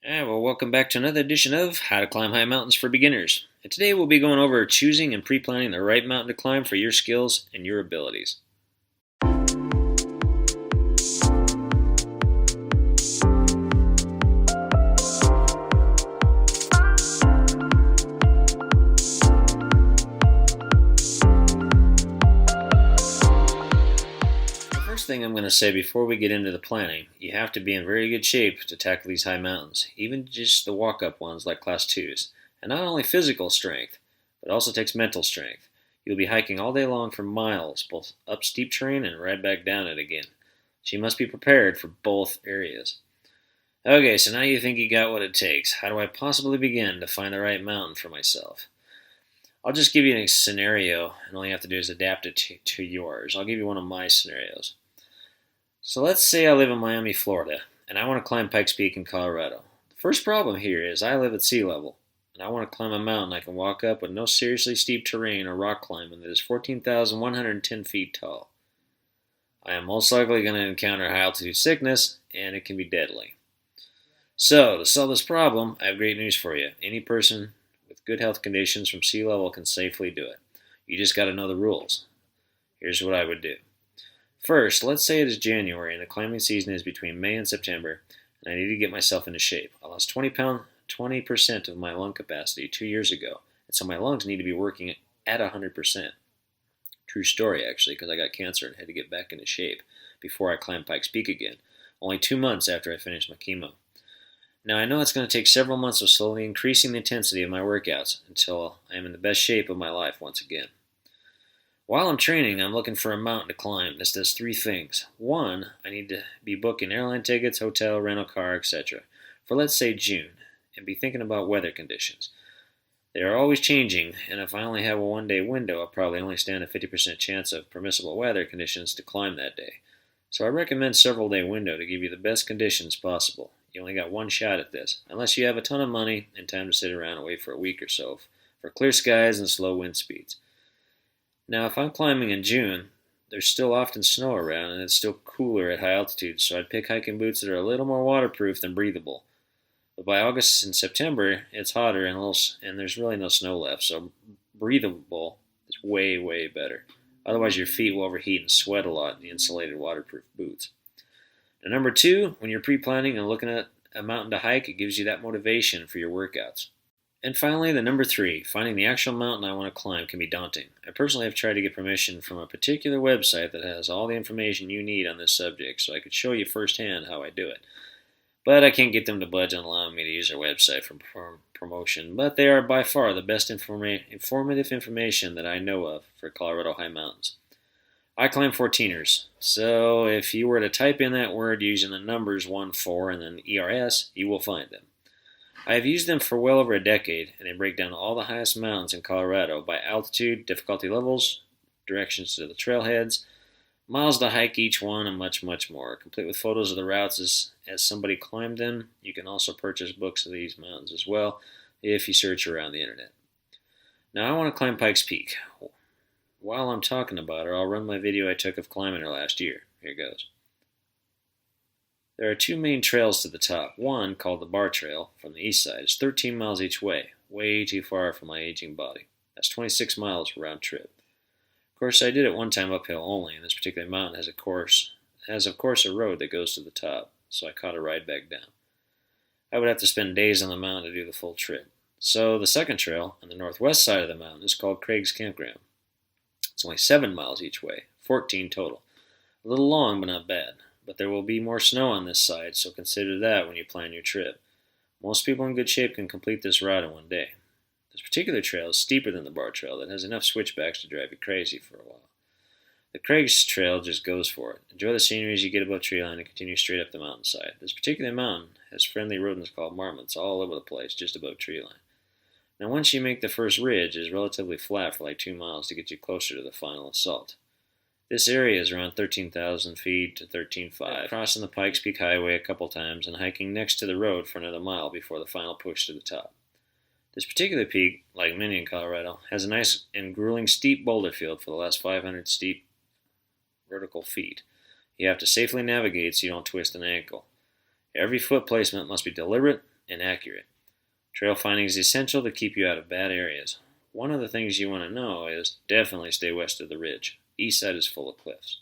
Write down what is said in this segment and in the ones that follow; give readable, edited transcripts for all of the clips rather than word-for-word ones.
Well, welcome back to another edition of How to Climb High Mountains for Beginners. And today we'll be going over choosing and pre-planning the right mountain to climb for your skills and your abilities. Thing I'm going to say before we get into the planning, you have to be in very good shape to tackle these high mountains, even just the walk-up ones like Class 2s. And not only physical strength, but it also takes mental strength. You'll be hiking all day long for miles, both up steep terrain and right back down it again. So you must be prepared for both areas. Okay, so now you think you got what it takes. How do I possibly begin to find the right mountain for myself? I'll just give you a scenario, and all you have to do is adapt it to yours. I'll give you one of my scenarios. So let's say I live in Miami, Florida, and I want to climb Pikes Peak in Colorado. The first problem here is I live at sea level, and I want to climb a mountain I can walk up with no seriously steep terrain or rock climbing that is 14,110 feet tall. I am most likely going to encounter high altitude sickness, and it can be deadly. So, to solve this problem, I have great news for you. Any person with good health conditions from sea level can safely do it. You just got to know the rules. Here's what I would do. First, let's say it is January and the climbing season is between May and September, and I need to get myself into shape. I lost 20% of my lung capacity 2 years ago, and so my lungs need to be working at 100%. True story, actually, because I got cancer and had to get back into shape before I climbed Pikes Peak again, only 2 months after I finished my chemo. Now, I know it's going to take several months of slowly increasing the intensity of my workouts until I am in the best shape of my life once again. While I'm training, I'm looking for a mountain to climb. This does 3 things. 1, I need to be booking airline tickets, hotel, rental car, etc. for let's say June, and be thinking about weather conditions. They are always changing, and if I only have a 1-day window, I'll probably only stand a 50% chance of permissible weather conditions to climb that day. So I recommend several day window to give you the best conditions possible. You only got one shot at this, unless you have a ton of money and time to sit around and wait for a week or so for clear skies and slow wind speeds. Now, if I'm climbing in June, there's still often snow around and it's still cooler at high altitudes, so I'd pick hiking boots that are a little more waterproof than breathable. But by August and September, it's hotter and there's really no snow left, so breathable is way, way better. Otherwise, your feet will overheat and sweat a lot in the insulated waterproof boots. Now, number 2, when you're pre-planning and looking at a mountain to hike, it gives you that motivation for your workouts. And finally, the number 3, finding the actual mountain I want to climb can be daunting. I personally have tried to get permission from a particular website that has all the information you need on this subject, so I could show you firsthand how I do it. But I can't get them to budge on allowing me to use their website for promotion, but they are by far the best informative information that I know of for Colorado high mountains. I climb 14ers, so if you were to type in that word using the numbers 1, 4, and then ERS, you will find them. I have used them for well over a decade, and they break down all the highest mountains in Colorado by altitude, difficulty levels, directions to the trailheads, miles to hike each one, and much, much more. Complete with photos of the routes as somebody climbed them. You can also purchase books of these mountains as well if you search around the internet. Now, I want to climb Pikes Peak. While I'm talking about her, I'll run my video I took of climbing her last year. Here goes. There are 2 main trails to the top. One, called the Bar Trail, from the east side, is 13 miles each way, way too far for my aging body. That's 26 miles round trip. Of course, I did it one time uphill only, and this particular mountain has of course a road that goes to the top, so I caught a ride back down. I would have to spend days on the mountain to do the full trip. So the second trail, on the northwest side of the mountain, is called Craig's Campground. It's only 7 miles each way, 14 total. A little long, but not bad. But there will be more snow on this side, so consider that when you plan your trip. Most people in good shape can complete this route in one day. This particular trail is steeper than the Bar Trail that has enough switchbacks to drive you crazy for a while. The Craig's Trail just goes for it. Enjoy the scenery as you get above tree line and continue straight up the mountainside. This particular mountain has friendly rodents called marmots all over the place just above tree line. Now once you make the first ridge, it is relatively flat for like 2 miles to get you closer to the final assault. This area is around 13,000 feet to 13,500, crossing the Pikes Peak Highway a couple times and hiking next to the road for another mile before the final push to the top. This particular peak, like many in Colorado, has a nice and grueling steep boulder field for the last 500 steep vertical feet. You have to safely navigate so you don't twist an ankle. Every foot placement must be deliberate, and accurate. Trail finding is essential to keep you out of bad areas. One of the things you want to know is definitely stay west of the ridge. East side is full of cliffs.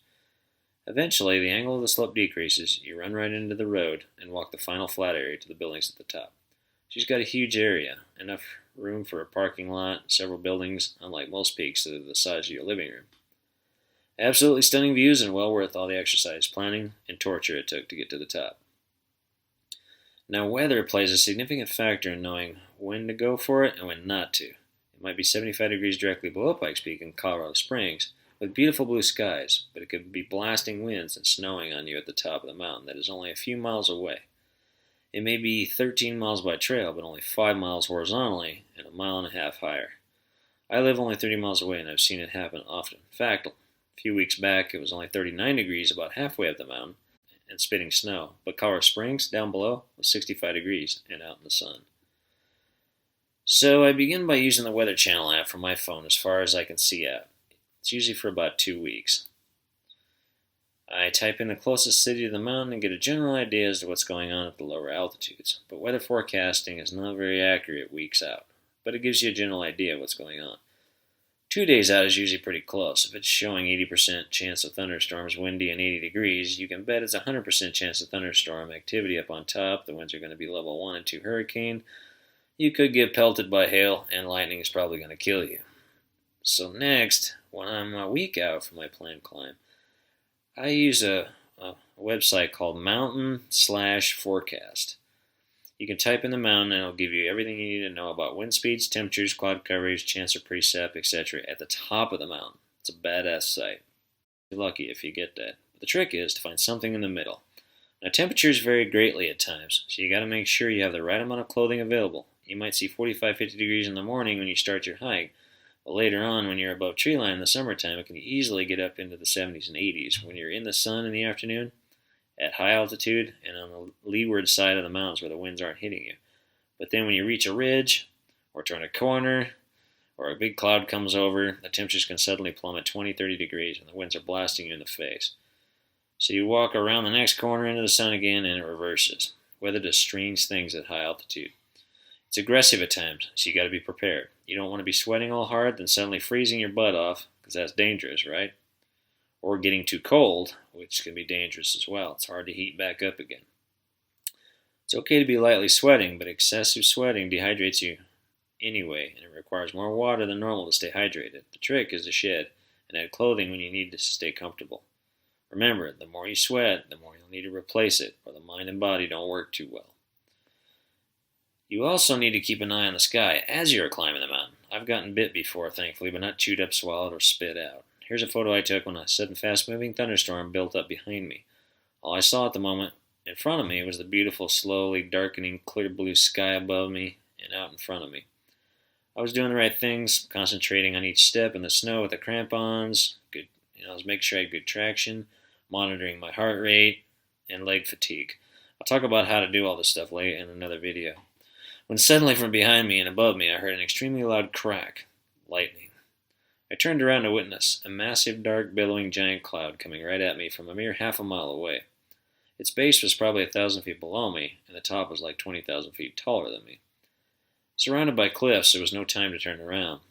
Eventually, the angle of the slope decreases, you run right into the road and walk the final flat area to the buildings at the top. She's got a huge area, enough room for a parking lot, several buildings, unlike most peaks that are the size of your living room. Absolutely stunning views and well worth all the exercise, planning, and torture it took to get to the top. Now, weather plays a significant factor in knowing when to go for it and when not to. It might be 75 degrees directly below Pikes Peak in Colorado Springs, with beautiful blue skies, but it could be blasting winds and snowing on you at the top of the mountain that is only a few miles away. It may be 13 miles by trail, but only 5 miles horizontally and 1.5 miles higher. I live only 30 miles away, and I've seen it happen often. In fact, a few weeks back, it was only 39 degrees about halfway up the mountain and spitting snow, but Colorado Springs, down below, was 65 degrees and out in the sun. So I begin by using the Weather Channel app from my phone as far as I can see out. It's usually for about 2 weeks. I type in the closest city to the mountain and get a general idea as to what's going on at the lower altitudes, but weather forecasting is not very accurate weeks out, but it gives you a general idea of what's going on. 2 days out is usually pretty close. If it's showing 80% chance of thunderstorms, windy, and 80 degrees, you can bet it's 100% chance of thunderstorm activity up on top. The winds are going to be level 1 and 2 hurricane. You could get pelted by hail, and lightning is probably going to kill you. So next, when I'm a week out from my planned climb, I use a website called Mountain/Forecast. You can type in the mountain and it'll give you everything you need to know about wind speeds, temperatures, cloud coverage, chance of precip, etc. at the top of the mountain. It's a badass site. You're lucky if you get that. But the trick is to find something in the middle. Now, temperatures vary greatly at times, so you got to make sure you have the right amount of clothing available. You might see 45-50 degrees in the morning when you start your hike, but later on, when you're above tree line in the summertime, it can easily get up into the 70s and 80s. When you're in the sun in the afternoon, at high altitude and on the leeward side of the mountains where the winds aren't hitting you. But then when you reach a ridge, or turn a corner, or a big cloud comes over, the temperatures can suddenly plummet 20-30 degrees and the winds are blasting you in the face. So you walk around the next corner into the sun again and it reverses. Weather does strange things at high altitude. It's aggressive at times, so you got to be prepared. You don't want to be sweating all hard, then suddenly freezing your butt off, because that's dangerous, right? Or getting too cold, which can be dangerous as well. It's hard to heat back up again. It's okay to be lightly sweating, but excessive sweating dehydrates you anyway, and it requires more water than normal to stay hydrated. The trick is to shed and add clothing when you need to stay comfortable. Remember, the more you sweat, the more you'll need to replace it, or the mind and body don't work too well. You also need to keep an eye on the sky as you're climbing the mountain. I've gotten bit before, thankfully, but not chewed up, swallowed, or spit out. Here's a photo I took when a sudden fast-moving thunderstorm built up behind me. All I saw at the moment in front of me was the beautiful, slowly darkening, clear blue sky above me and out in front of me. I was doing the right things, concentrating on each step in the snow with the crampons. I was making sure I had good traction, monitoring my heart rate, and leg fatigue. I'll talk about how to do all this stuff later in another video. When suddenly from behind me and above me, I heard an extremely loud crack, lightning. I turned around to witness a massive, dark, billowing giant cloud coming right at me from a mere half a mile away. Its base was probably 1,000 feet below me, and the top was like 20,000 feet taller than me. Surrounded by cliffs, there was no time to turn around.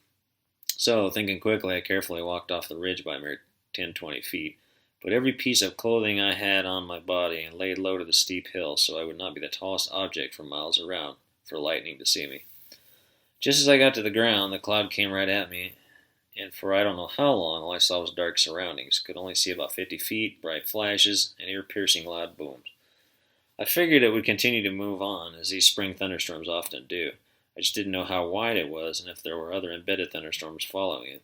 So, thinking quickly, I carefully walked off the ridge by a mere 10-20 feet, put every piece of clothing I had on my body, and laid low to the steep hill so I would not be the tallest object for miles around for lightning to see me. Just as I got to the ground, the cloud came right at me, and for I don't know how long, all I saw was dark surroundings. Could only see about 50 feet, bright flashes, and ear-piercing loud booms. I figured it would continue to move on, as these spring thunderstorms often do. I just didn't know how wide it was and if there were other embedded thunderstorms following it.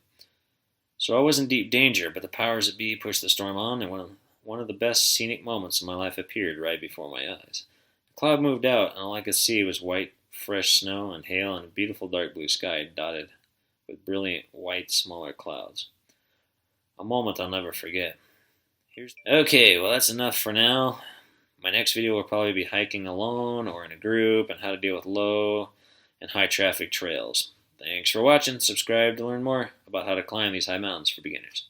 So I was in deep danger, but the powers that be pushed the storm on, and one of the best scenic moments of my life appeared right before my eyes. The cloud moved out, and all I could see was white, fresh snow and hail and a beautiful dark blue sky dotted with brilliant white smaller clouds. A moment I'll never forget. Okay, well that's enough for now. My next video will probably be hiking alone or in a group and how to deal with low and high traffic trails. Thanks for watching. Subscribe to learn more about how to climb these high mountains for beginners.